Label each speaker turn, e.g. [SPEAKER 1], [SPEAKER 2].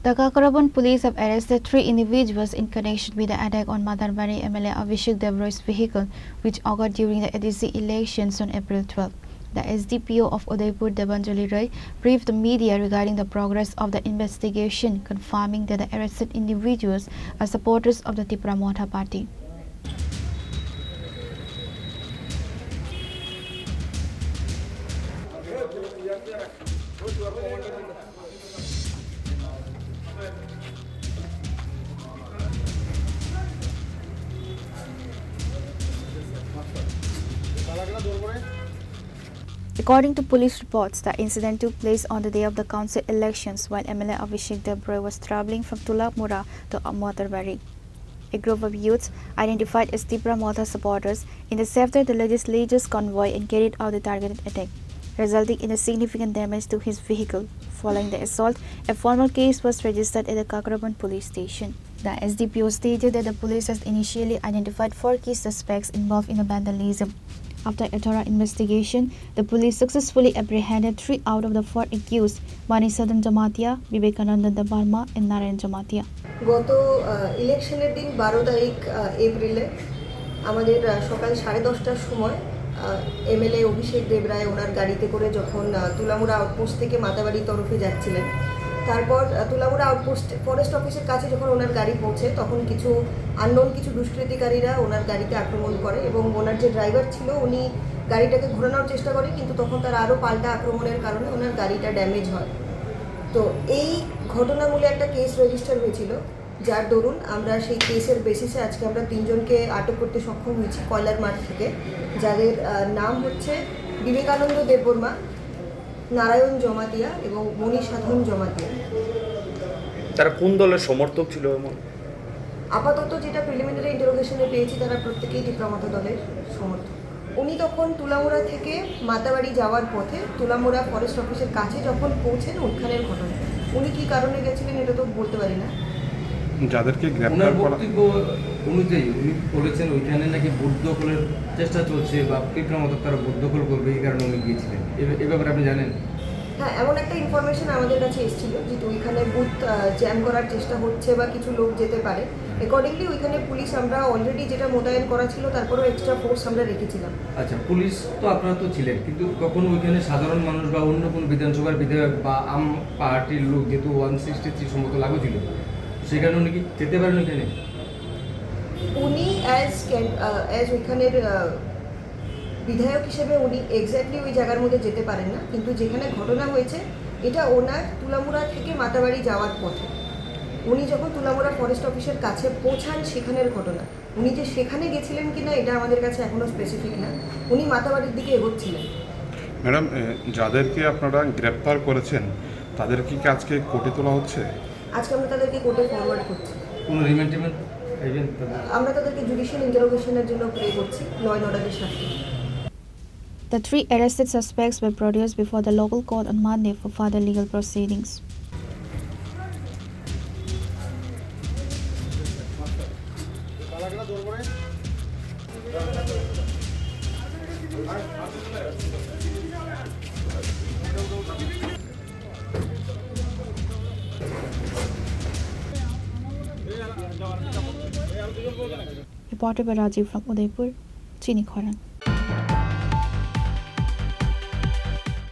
[SPEAKER 1] The Kakraban Police have arrested 3 individuals in connection with the attack on Matarbari MLA Abhishek Debroy's vehicle, which occurred during the ADC elections on April 12. The SDPO of Udaipur, Debanjali Ray, briefed the media regarding the progress of the investigation, confirming that the arrested individuals are supporters of the Tipra Motha party. According to police reports, the incident took place on the day of the council elections while MLA Abhishek Debroy was travelling from Tipra to Matarbari. A group of youths, identified as Tipra Motha supporters, intercepted the legislature's convoy and carried out the targeted attack, resulting in a significant damage to his vehicle. Following the assault, a formal case was registered at the Kakraban Police station. The SDPO stated that the police has initially identified 4 key suspects involved in the vandalism. After a thorough investigation, the police successfully apprehended 3 out of the 4 accused, Manisadan Jamatia, Vivekananda Barma and Narayan Jamatia.
[SPEAKER 2] গত ইলেকশনের দিন 12 তারিখ এপ্রিলে আমাদের সকাল 10:30টার সময় MLA অভিষেক দেবরায় ওনার গাড়িতে করে যখন তুলামুড়া আউটপোস্ট থেকে মাতাবাড়ি তরফে যাচ্ছিলেন, তারপর তুলামুড়া আউটপোস্ট ফরেস্ট অফিসের কাছে যখন ওনার গাড়ি পৌঁছে তখন কিছু আননোন কিছু দুষ্কৃতিকারীরা ওনার গাড়িতে আক্রমণ করে এবং ওনার যে ড্রাইভার ছিল উনি গাড়িটাকে ঘোরানোর চেষ্টা করে, কিন্তু তখন তার আরও পাল্টা আক্রমণের কারণে ওনার গাড়িটা ড্যামেজ হয়। তো এই ঘটনামূলে একটা কেস রেজিস্টার হয়েছিল, যার দরুন আমরা সেই কেসের বেসিসে আজকে আমরা 3 জনকে আটক করতে সক্ষম হয়েছি কয়লার মাঠ থেকে, যাদের নাম হচ্ছে বিবেকানন্দ দেববর্মা, নারায়ণ জমাতিয়া এবং মণিসাধন জমাতিয়া।
[SPEAKER 3] তারা কোন দলের সমর্থক ছিল?
[SPEAKER 2] আপাতত যেটা প্রিলিমিনারি ইন্টারোগেশনে পেয়েছি তারা প্রত্যেকেই টিপ্রা মথা দলের সমর্থক। উনি তখন তুলামুড়া থেকে মাতাবাড়ি যাওয়ার পথে তুলামুড়া ফরেস্ট অফিসের কাছে যখন পৌঁছেন ওখানের ঘটনা। উনি কি কারণে গেছিলেন এটা তো বলতে পারি না।
[SPEAKER 4] যাদেরকে গ্রেফতার করা
[SPEAKER 5] অনুযায়ী উনি বলেছেন ওইখানে নাকি ভোট দখলের চেষ্টা চলছে বা টিপ্রা মথা তারা ভোট দখল করবে, এই কারণে উনি গিয়েছিলেন। এ ব্যাপারে আপনি জানেন?
[SPEAKER 2] হ্যাঁ, এমন একটা ইনফরমেশন আমাদের কাছে এসেছিল যে ওইখানে বুথ জ্যাম করার চেষ্টা হচ্ছে বা কিছু লোক যেতে পারে। অ্যাকর্ডিংলি ওইখানে পুলিশ আমরা অলরেডি যেটা মোতায়েন করা ছিল তারপরেও এক্সট্রা ফোর্স আমরা রেখেছিলাম।
[SPEAKER 5] আচ্ছা, পুলিশ তো আপনারা তো ছিলেন, কিন্তু তখন ওইখানে সাধারণ মানুষ বা অন্য কোনো বিধানসভার বিধায়ক বা আম পার্টির লোক যেহেতু 163 সম্মত লাগু ছিল, সেখানে উনি কি যেতে পারেন ওইখানে?
[SPEAKER 2] উনি অ্যাজ ওইখানের বিধায়ক হিসেবে উনি এক্স্যাক্টলি ওই জায়গার মধ্যে যেতে পারেন না, কিন্তু যেখানে ঘটনা হয়েছে এটা ওনার তুলামুড়া থেকে মাতাবাড়ি যাওয়ার পথে। উনি যখন তুলামুড়া ফরেস্ট অফিসের কাছে পৌঁছান সেখানের ঘটনা। উনি যে সেখানে গেছিলেন কিনা এটা আমাদের কাছে এখনও স্পেসিফিক না, উনি মাতাবাড়ির দিকে এগোচ্ছিলেন।
[SPEAKER 4] ম্যাডাম, যাদেরকে আপনারা গ্রেফতার করেছেন তাদের কি আজকে কোর্টে তোলা হচ্ছে?
[SPEAKER 2] আজকে আমরা তাদেরকে কোর্টে ফরওয়ার্ড করছি।
[SPEAKER 5] কোনো রিমান্ড
[SPEAKER 2] আমরা তাদেরকে জুডিশিয়াল ইন্টারোগেশনের জন্য প্রে করছি ল অ্যান্ড অর্ডারের সাথে।
[SPEAKER 1] The 3 arrested suspects were produced before the local court on Monday for further legal proceedings. Reported by Rajiv from Udaipur, Chini, Khorang.